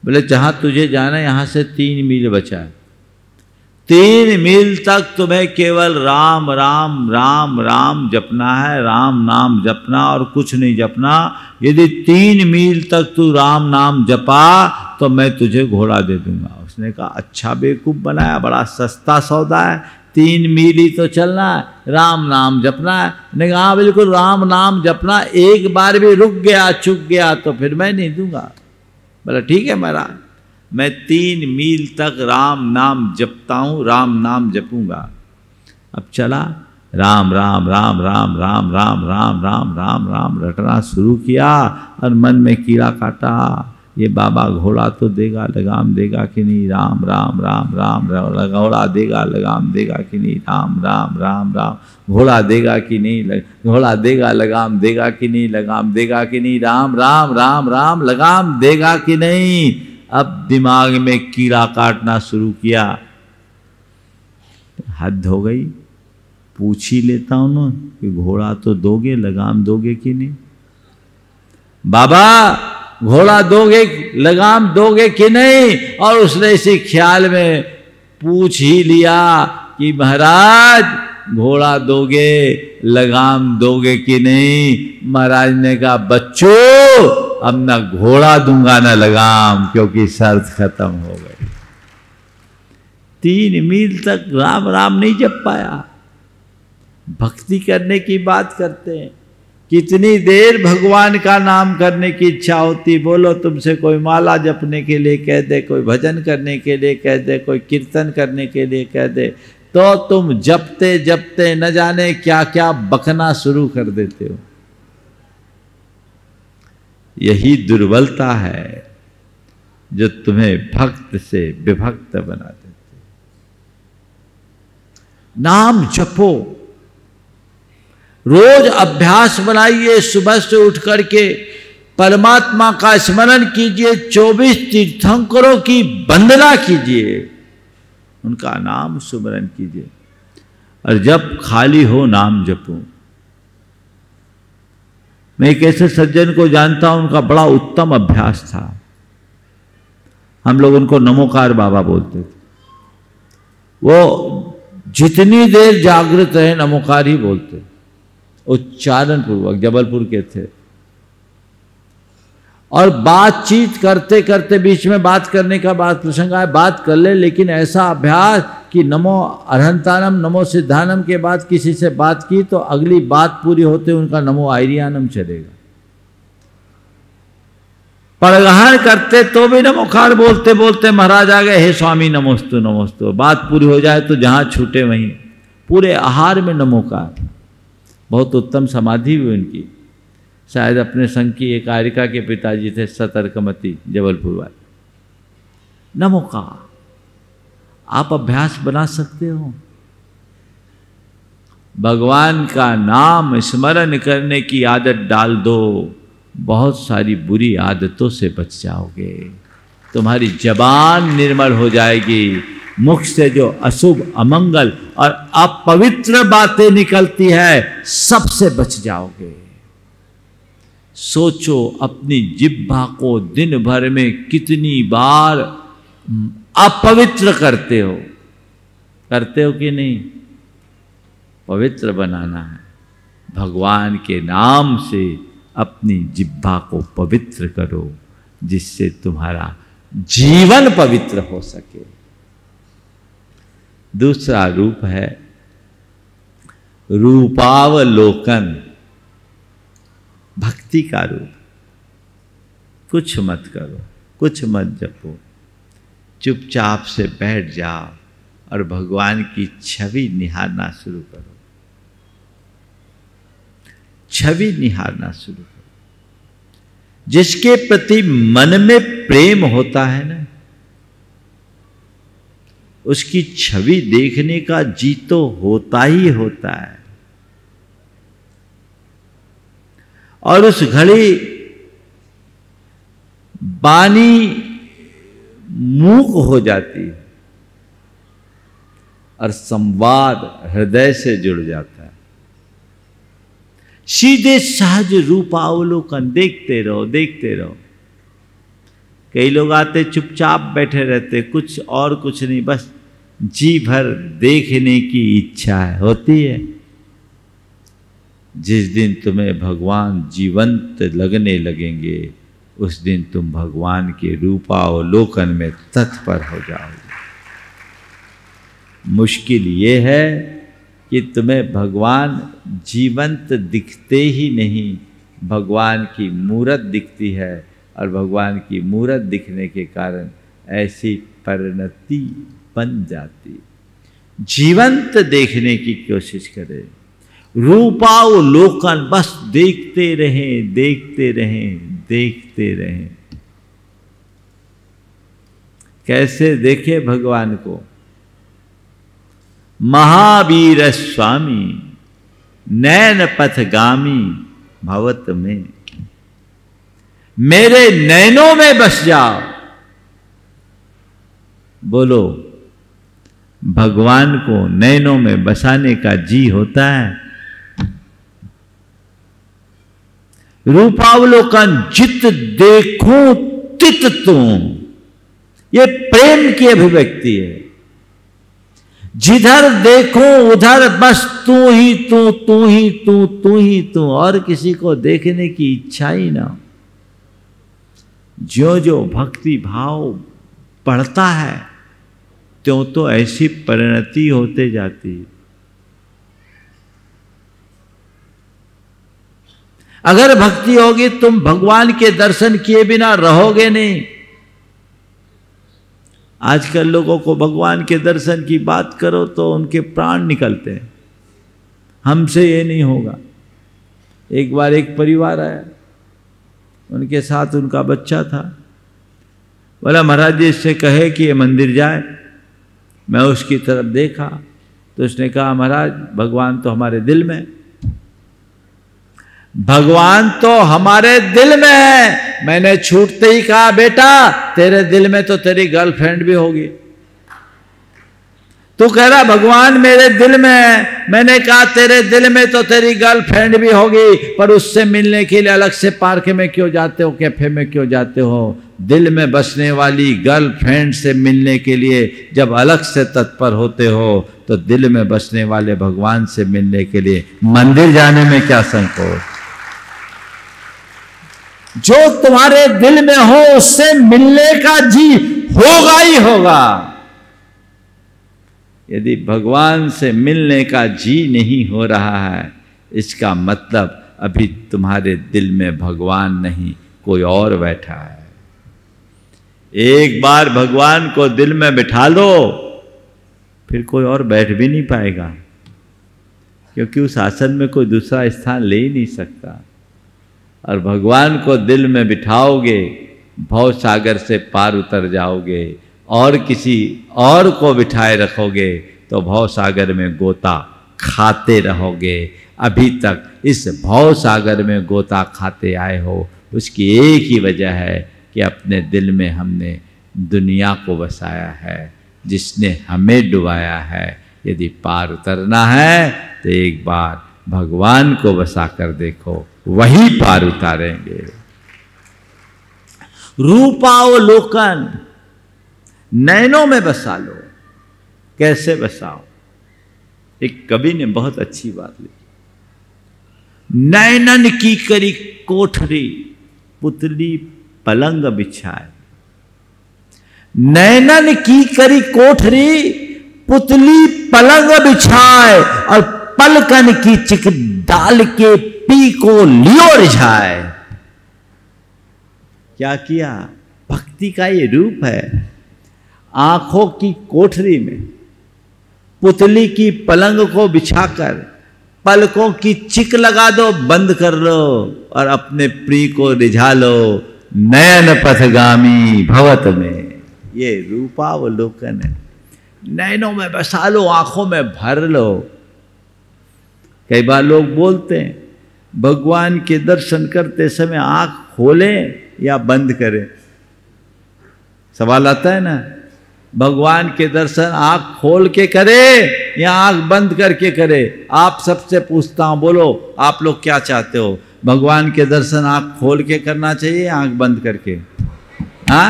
बोले जहां तुझे जाना है यहां से 3 मील बचा है, 3 मील तक तुम्हें केवल राम राम राम राम जपना है, राम नाम जपना और कुछ नहीं जपना। यदि 3 मील तक तू राम नाम जपा तो मैं तुझे घोड़ा दे दूंगा। उसने कहा, अच्छा बेवकूफ बनाया, बड़ा सस्ता सौदा है, 3 मील ही तो चलना है, राम नाम जपना है। ने कहा बिल्कुल राम नाम जपना, एक बार भी रुक गया चुक गया तो फिर मैं नहीं दूंगा। बोला ठीक है महाराज, मैं 3 मील तक राम नाम जपता हूं, राम नाम जपूंगा। अब चला, राम राम राम राम राम राम राम राम राम राम रटना शुरू किया और मन में कीड़ा काटा, ये बाबा घोड़ा तो देगा, लगाम देगा कि नहीं? राम राम राम राम घोड़ा देगा, लगाम देगा कि नहीं? राम राम राम राम घोड़ा देगा कि नहीं? घोड़ा देगा, लगाम देगा कि नहीं? लगाम देगा कि नहीं? राम राम राम राम लगाम देगा कि नहीं? अब दिमाग में कीड़ा काटना शुरू किया। हद हो गई, पूछ ही लेता हूं ना कि घोड़ा तो दोगे, लगाम दोगे कि नहीं? बाबा घोड़ा दोगे, लगाम दोगे कि नहीं? और उसने इसी ख्याल में पूछ ही लिया कि महाराज घोड़ा दोगे, लगाम दोगे कि नहीं? महाराज ने कहा, बच्चों अब ना घोड़ा दूंगा ना लगाम, क्योंकि शर्त खत्म हो गई। 3 मील तक राम राम नहीं जप पाया। भक्ति करने की बात करते हैं, कितनी देर भगवान का नाम करने की इच्छा होती। बोलो तुमसे कोई माला जपने के लिए कह दे, कोई भजन करने के लिए कह दे, कोई कीर्तन करने के लिए कह दे, तो तुम जपते जपते न जाने क्या क्या बकना शुरू कर देते हो। यही दुर्बलता है जो तुम्हें भक्त से विभक्त बना देती। नाम जपो, रोज अभ्यास बनाइए, सुबह से उठ करके परमात्मा का स्मरण कीजिए, 24 तीर्थंकरों की वंदना कीजिए, उनका नाम सुमरण कीजिए, और जब खाली हो नाम जपो। मैं एक ऐसे सज्जन को जानता हूं, उनका बड़ा उत्तम अभ्यास था। हम लोग उनको नमोकार बाबा बोलते थे। वो जितनी देर जागृत रहे नमोकार ही बोलते, उच्चारण पूर्वक। जबलपुर के थे, और बातचीत करते करते बीच में बात करने का बात प्रसंग आए, बात कर ले, लेकिन ऐसा अभ्यास कि नमो अरहंतानम नमो सिद्धानम के बाद किसी से बात की तो अगली बात पूरी होते उनका नमो आयरियानम चलेगा। पड़गहन करते तो भी नमोकार बोलते बोलते महाराज आ गए, हे स्वामी नमोस्तु नमोस्तु। बात पूरी हो जाए तो जहां छूटे वहीं, पूरे आहार में नमोकार। बहुत उत्तम समाधि भी उनकी। शायद अपने संघ की एक आर्यिका के पिताजी थे, सतर्कमती जबलपुर वाले। नमोकार आप अभ्यास बना सकते हो। भगवान का नाम स्मरण करने की आदत डाल दो, बहुत सारी बुरी आदतों से बच जाओगे। तुम्हारी जबान निर्मल हो जाएगी, मुख से जो अशुभ अमंगल और अपवित्र बातें निकलती है सबसे बच जाओगे। सोचो अपनी जिह्वा को दिन भर में कितनी बार अपवित्र करते हो कि नहीं? पवित्र बनाना है। भगवान के नाम से अपनी जिह्वा को पवित्र करो, जिससे तुम्हारा जीवन पवित्र हो सके। दूसरा रूप है रूपावलोकन, भक्ति का रूप। कुछ मत करो, कुछ मत जपो, चुपचाप से बैठ जाओ और भगवान की छवि निहारना शुरू करो, छवि निहारना शुरू करो। जिसके प्रति मन में प्रेम होता है ना, उसकी छवि देखने का जी तो होता ही होता है। और उस घड़ी वाणी मूक हो जाती है और संवाद हृदय से जुड़ जाता है। सीधे सहज रूपावलोकन, देखते रहो देखते रहो। कई लोग आते चुपचाप बैठे रहते, कुछ और कुछ नहीं, बस जी भर देखने की इच्छा होती है। जिस दिन तुम्हें भगवान जीवंत लगने लगेंगे, उस दिन तुम भगवान के रूपावलोकन में तत्पर हो जाओगे। मुश्किल ये है कि तुम्हें भगवान जीवंत दिखते ही नहीं, भगवान की मूरत दिखती है, और भगवान की मूरत दिखने के कारण ऐसी परिणति बन जाती। जीवंत देखने की कोशिश करें, रूपावलोकन, बस देखते रहें देखते रहें देखते रहें। कैसे देखे भगवान को? महावीर स्वामी नैन पथगामी भवत में, मेरे नैनों में बस जाओ। बोलो, भगवान को नैनों में बसाने का जी होता है? रूपावलोकन, जित देखो तित तुम, ये प्रेम की अभिव्यक्ति है। जिधर देखो उधर बस तू ही तू, तू ही तू, तू ही तू, और किसी को देखने की इच्छा ही ना। जो जो भक्ति भाव बढ़ता है, त्यों तो ऐसी परिणति होते जाती है। अगर भक्ति होगी, तुम भगवान के दर्शन किए बिना रहोगे नहीं। आजकल लोगों को भगवान के दर्शन की बात करो तो उनके प्राण निकलते हैं। हमसे ये नहीं होगा। एक बार एक परिवार आया, उनके साथ उनका बच्चा था। बोला, महाराज जी इससे कहे कि ये मंदिर जाए। मैं उसकी तरफ देखा तो उसने कहा, महाराज भगवान तो हमारे दिल में, भगवान तो हमारे दिल में है। मैंने छूटते ही कहा, बेटा तेरे दिल में तो तेरी गर्लफ्रेंड भी होगी। तू कह रहा भगवान मेरे दिल में है। मैंने कहा तेरे दिल में तो तेरी गर्लफ्रेंड भी होगी, पर उससे मिलने के लिए अलग से पार्क में क्यों जाते हो, कैफे में क्यों जाते हो? दिल में बसने वाली गर्लफ्रेंड से मिलने के लिए जब अलग से तत्पर होते हो, तो दिल में बसने वाले भगवान से मिलने के लिए मंदिर जाने में क्या संकोच? जो तुम्हारे दिल में हो उससे मिलने का जी होगा ही होगा। यदि भगवान से मिलने का जी नहीं हो रहा है, इसका मतलब अभी तुम्हारे दिल में भगवान नहीं, कोई और बैठा है। एक बार भगवान को दिल में बिठा लो, फिर कोई और बैठ भी नहीं पाएगा, क्योंकि उस आसन में कोई दूसरा स्थान ले ही नहीं सकता। और भगवान को दिल में बिठाओगे, भव सागर से पार उतर जाओगे। और किसी और को बिठाए रखोगे तो भव सागर में गोता खाते रहोगे। अभी तक इस भव सागर में गोता खाते आए हो, उसकी एक ही वजह है कि अपने दिल में हमने दुनिया को बसाया है, जिसने हमें डुबाया है। यदि पार उतरना है तो एक बार भगवान को बसा कर देखो, वही पार उतारेंगे। रूपावलोकन, नैनों में बसा लो। कैसे बसाओ? एक कवि ने बहुत अच्छी बात लिखी। नैनन की करी कोठरी, पुतली पलंग बिछाए। नैनन की करी कोठरी, पुतली पलंग बिछाए, और पलकन की चिक डाल के पी को लियो रिझाए। क्या किया? भक्ति का ये रूप है। आंखों की कोठरी में पुतली की पलंग को बिछाकर पलकों की चिक लगा दो, बंद कर लो और अपने प्रिय को रिझा लो नयन पथगामी भवत में। ये रूपावलोकन है। नैनों में बसा लो, आंखों में भर लो। कई बार लोग बोलते हैं भगवान के दर्शन करते समय आंख खोलें या बंद करें। सवाल आता है ना, भगवान के दर्शन आंख खोल के करे या आंख बंद करके करे? आप सबसे पूछता हूं, बोलो आप लोग क्या चाहते हो? भगवान के दर्शन आंख खोल के करना चाहिए या आंख बंद करके? हाँ,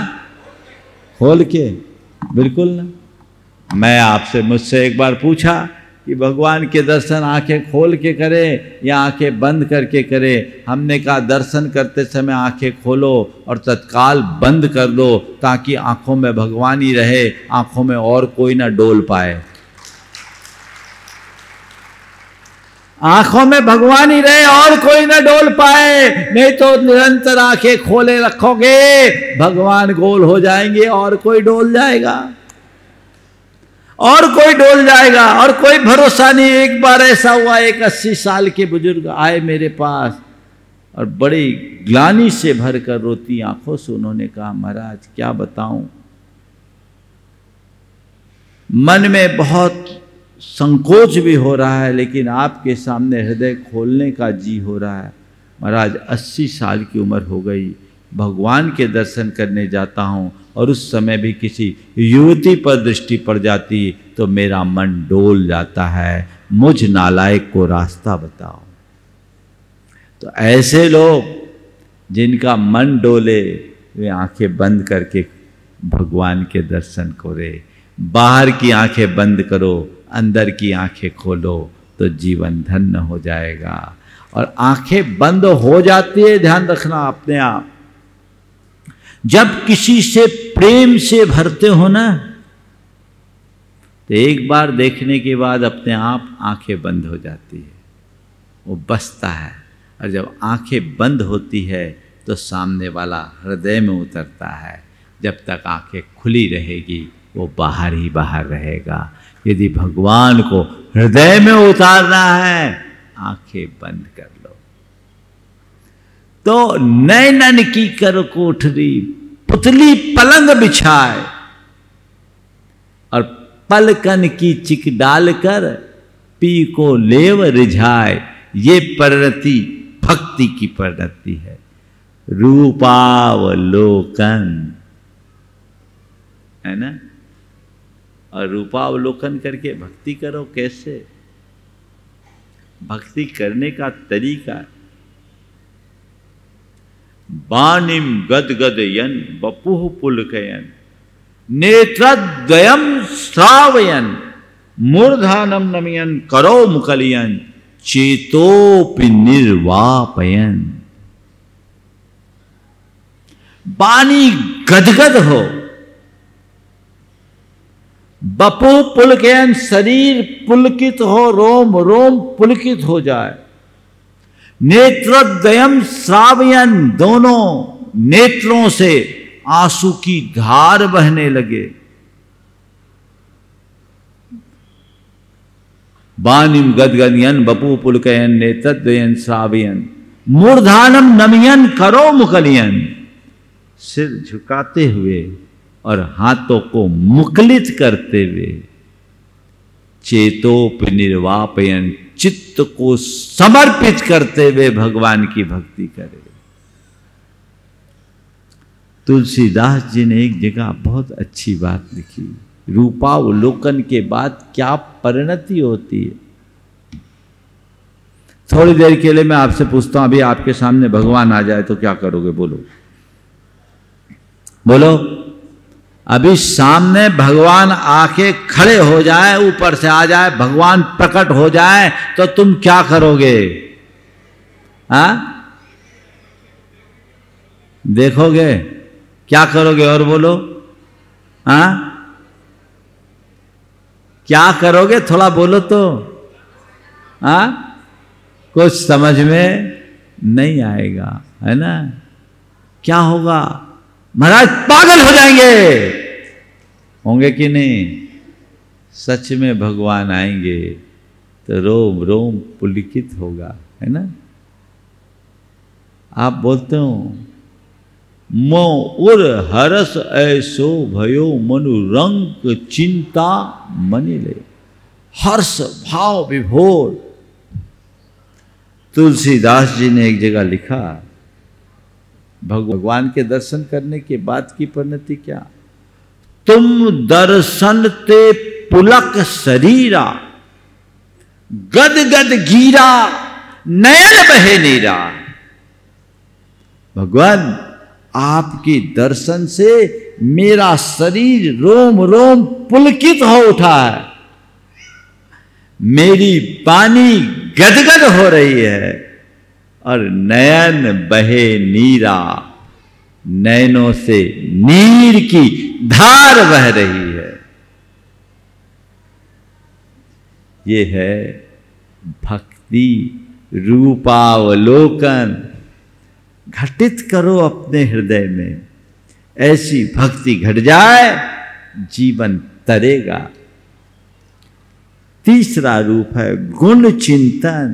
खोल के, बिल्कुल ना। मैं आपसे, मुझसे एक बार पूछा कि भगवान के दर्शन आंखें खोल के करें या आंखें बंद करके करें? हमने कहा दर्शन करते समय आंखें खोलो और तत्काल बंद कर दो, ताकि आंखों में भगवान ही रहे, आंखों में और कोई ना डोल पाए। आंखों में भगवान ही रहे और कोई ना डोल पाए। नहीं तो निरंतर आंखें खोले रखोगे, भगवान गोल हो जाएंगे और कोई डोल जाएगा, और कोई डोल जाएगा, और कोई भरोसा नहीं। एक बार ऐसा हुआ, एक 80 साल के बुजुर्ग आए मेरे पास और बड़ी ग्लानि से भरकर रोती आंखों से उन्होंने कहा, महाराज क्या बताऊं, मन में बहुत संकोच भी हो रहा है, लेकिन आपके सामने हृदय खोलने का जी हो रहा है। महाराज 80 साल की उम्र हो गई, भगवान के दर्शन करने जाता हूं और उस समय भी किसी युवती पर दृष्टि पड़ जाती तो मेरा मन डोल जाता है, मुझ नालायक को रास्ता बताओ। तो ऐसे लोग जिनका मन डोले, वे आंखें बंद करके भगवान के दर्शन करें। बाहर की आंखें बंद करो, अंदर की आंखें खोलो, तो जीवन धन्य हो जाएगा। और आंखें बंद हो जाती है, ध्यान रखना अपने आप। जब किसी से प्रेम से भरते हो ना, तो एक बार देखने के बाद अपने आप आंखें बंद हो जाती है, वो बसता है। और जब आंखें बंद होती है तो सामने वाला हृदय में उतरता है। जब तक आंखें खुली रहेगी वो बाहर ही बाहर रहेगा। यदि भगवान को हृदय में उतारना है, आंखें बंद कर लो। तो नैनन की कर कोठरी पुतली पलंग बिछाए और पलकन की चिक डालकर पी को लेव रिझाए। ये परिणति भक्ति की परिणति है, रूपावलोकन, है ना। और रूपावलोकन करके भक्ति करो। कैसे भक्ति करने का तरीका? बानिम गदगदयन बपुः पुलकयन नेत्रद्वयम श्रावयन मूर्धानम नमयन करो मुकलियन चेतोपि निर्वापयन। बानी गदगद हो, बपु पुलकयन शरीर पुलकित हो, रोम रोम पुलकित हो जाए। नेत्रद्वयम श्रावयन, दोनों नेत्रों से आंसू की धार बहने लगे। बानिम गदगदयन बपु पुलकयन नेत्रद्वयन श्रावयन मूर्धानम नमयन करो मुकलियन। सिर झुकाते हुए और हाथों को मुकलित करते हुए चेतोपि निर्वापयन, चित्त को समर्पित करते हुए भगवान की भक्ति करे। तुलसीदास जी ने एक जगह बहुत अच्छी बात लिखी, रूपावलोकन के बाद क्या परिणति होती है। थोड़ी देर के लिए मैं आपसे पूछता हूं, अभी आपके सामने भगवान आ जाए तो क्या करोगे? बोलो बोलो। अभी सामने भगवान आके खड़े हो जाए, ऊपर से आ जाए, भगवान प्रकट हो जाए, तो तुम क्या करोगे? हाँ, देखोगे? क्या करोगे? और बोलो। हाँ, क्या करोगे? थोड़ा बोलो तो। हाँ, कुछ समझ में नहीं आएगा, है ना। क्या होगा? महाराज पागल हो जाएंगे, होंगे कि नहीं? सच में भगवान आएंगे तो रोम रोम पुलकित होगा, है ना? आप बोलते हो मो उर हरस ऐसो भयो मनु रंग चिंता मनी ले, हर्ष भाव विभोर। तुलसीदास जी ने एक जगह लिखा, भगवान के दर्शन करने के बाद की परिणति क्या? तुम दर्शन ते पुलक शरीरा, गद गद गीरा नयन बहे नीरा। भगवान आपके दर्शन से मेरा शरीर रोम रोम पुलकित हो उठा है, मेरी पानी गदगद हो रही है और नयन बहे नीरा, नयनों से नीर की धार बह रही है। ये है भक्ति रूपावलोकन। घटित करो अपने हृदय में, ऐसी भक्ति घट जाए जीवन तरेगा। तीसरा रूप है गुण चिंतन।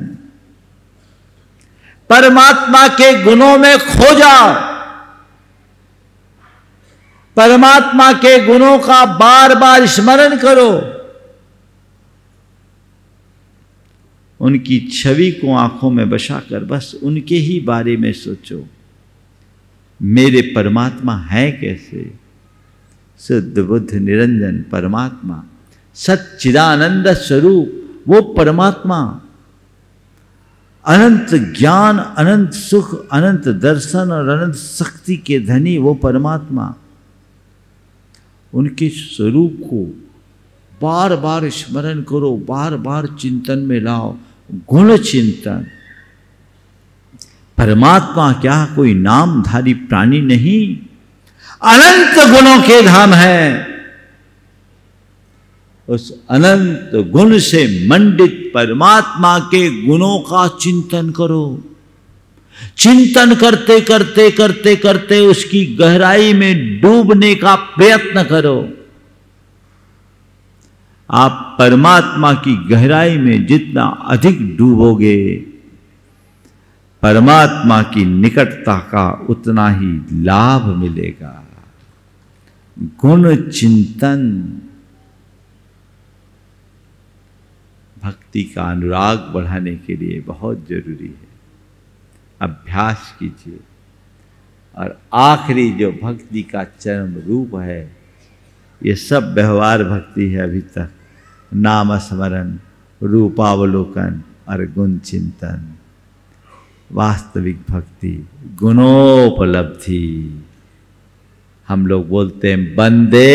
परमात्मा के गुणों में खो जाओ, परमात्मा के गुणों का बार बार स्मरण करो, उनकी छवि को आंखों में बसाकर बस उनके ही बारे में सोचो। मेरे परमात्मा है कैसे? शुद्ध बुद्ध निरंजन परमात्मा, सच्चिदानंद स्वरूप वो परमात्मा, अनंत ज्ञान, अनंत सुख, अनंत दर्शन और अनंत शक्ति के धनी वो परमात्मा। उनके स्वरूप को बार बार स्मरण करो, बार बार चिंतन में लाओ। गुण चिंतन। परमात्मा क्या कोई नामधारी प्राणी नहीं, अनंत गुणों के धाम है। उस अनंत गुण से मंडित परमात्मा के गुणों का चिंतन करो। चिंतन करते करते करते करते उसकी गहराई में डूबने का प्रयत्न करो। आप परमात्मा की गहराई में जितना अधिक डूबोगे, परमात्मा की निकटता का उतना ही लाभ मिलेगा। गुण चिंतन। भक्ति का अनुराग बढ़ाने के लिए बहुत जरूरी है। अभ्यास कीजिए। और आखिरी जो भक्ति का चरम रूप है, ये सब व्यवहार भक्ति है अभी तक। नाम स्मरण, रूपावलोकन और गुण चिंतन। वास्तविक भक्ति गुणोपलब्धि। हम लोग बोलते हैं बंदे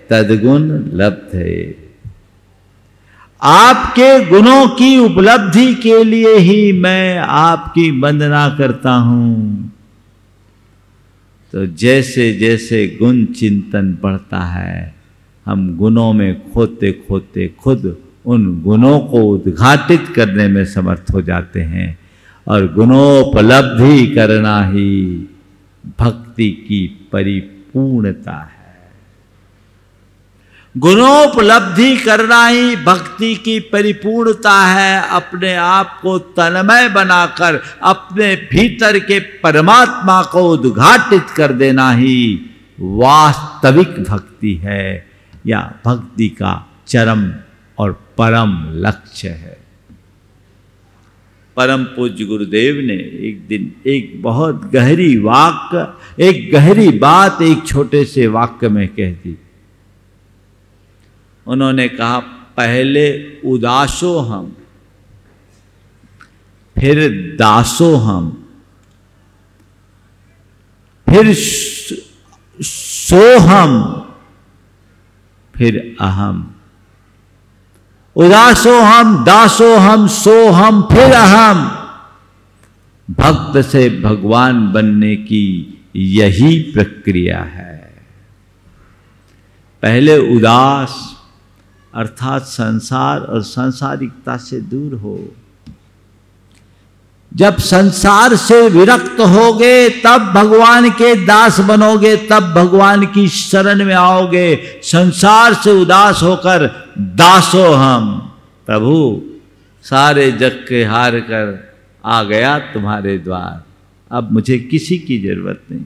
तद्गुण लब्धे। आपके गुणों की उपलब्धि के लिए ही मैं आपकी वंदना करता हूं। तो जैसे जैसे गुण चिंतन बढ़ता है, हम गुणों में खोते खोते खुद उन गुणों को उद्घाटित करने में समर्थ हो जाते हैं। और गुणोपलब्धि करना ही भक्ति की परिपूर्णता है। गुणोपलब्धि करना ही भक्ति की परिपूर्णता है। अपने आप को तन्मय बनाकर अपने भीतर के परमात्मा को उद्घाटित कर देना ही वास्तविक भक्ति है, या भक्ति का चरम और परम लक्ष्य है। परम पूज्य गुरुदेव ने एक दिन एक बहुत गहरी वाक्य, एक गहरी बात एक छोटे से वाक्य में कह दी। उन्होंने कहा, पहले उदासो हम, फिर दासो हम, फिर सोहम, फिर अहम। उदासो हम, दासो हम, सो हम, फिर अहम। भक्त से भगवान बनने की यही प्रक्रिया है। पहले उदास अर्थात संसार और सांसारिकता से दूर हो। जब संसार से विरक्त होगे तब भगवान के दास बनोगे, तब भगवान की शरण में आओगे। संसार से उदास होकर दासो हम, प्रभु सारे जग के हार कर आ गया तुम्हारे द्वार, अब मुझे किसी की जरूरत नहीं,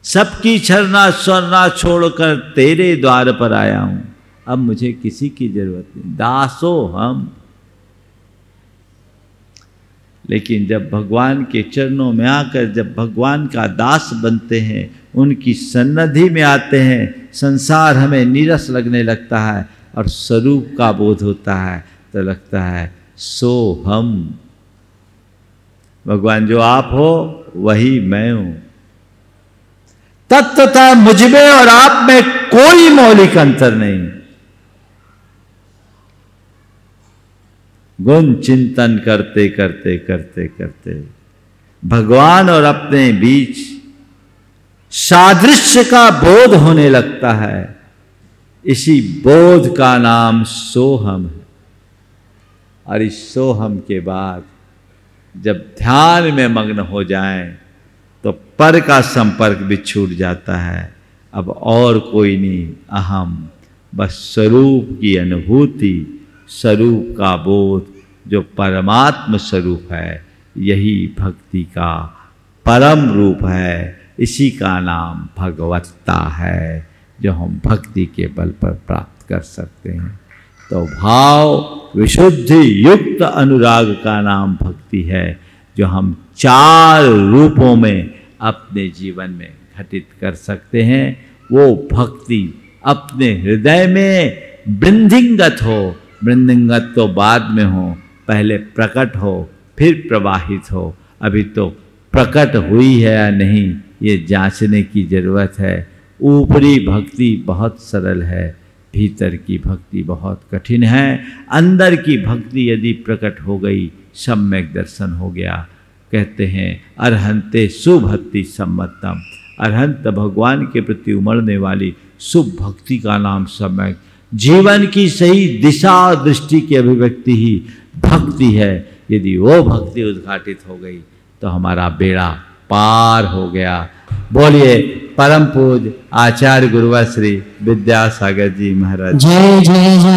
सबकी छरना स्वरना छोड़कर तेरे द्वार पर आया हूं, अब मुझे किसी की जरूरत नहीं, दासो हम। लेकिन जब भगवान के चरणों में आकर जब भगवान का दास बनते हैं, उनकी सन्निधि में आते हैं, संसार हमें नीरस लगने लगता है और स्वरूप का बोध होता है, तो लगता है सो हम, भगवान जो आप हो वही मैं हूं। तत्वतः मुझ में और आप में कोई मौलिक अंतर नहीं। गुण चिंतन करते करते करते करते भगवान और अपने बीच सादृश्य का बोध होने लगता है। इसी बोध का नाम सोहम है। और इस सोहम के बाद जब ध्यान में मग्न हो जाएं तो पर का संपर्क भी छूट जाता है। अब और कोई नहीं, अहम, बस स्वरूप की अनुभूति, स्वरूप का बोध जो परमात्म स्वरूप है, यही भक्ति का परम रूप है। इसी का नाम भगवत्ता है, जो हम भक्ति के बल पर प्राप्त कर सकते हैं। तो भाव विशुद्धि युक्त अनुराग का नाम भक्ति है, जो हम 4 रूपों में अपने जीवन में घटित कर सकते हैं। वो भक्ति अपने हृदय में वृंदिंगत हो, वृंदिंगत तो बाद में हो, पहले प्रकट हो फिर प्रवाहित हो। अभी तो प्रकट हुई है या नहीं, ये जांचने की जरूरत है। ऊपरी भक्ति बहुत सरल है, भीतर की भक्ति बहुत कठिन है। अंदर की भक्ति यदि प्रकट हो गई, सम्यक दर्शन हो गया। कहते हैं अरहंते सुभक्ति सम्मतम, अरहंत भगवान के प्रति उमड़ने वाली शुभ भक्ति का नाम सम्यक, जीवन की सही दिशा और दृष्टि की अभिव्यक्ति ही भक्ति है। यदि वो भक्ति उद्घाटित हो गई तो हमारा बेड़ा पार हो गया। बोलिए परम पूज्य आचार्य गुरुवर श्री विद्यासागर जी महाराज। जय जय जय।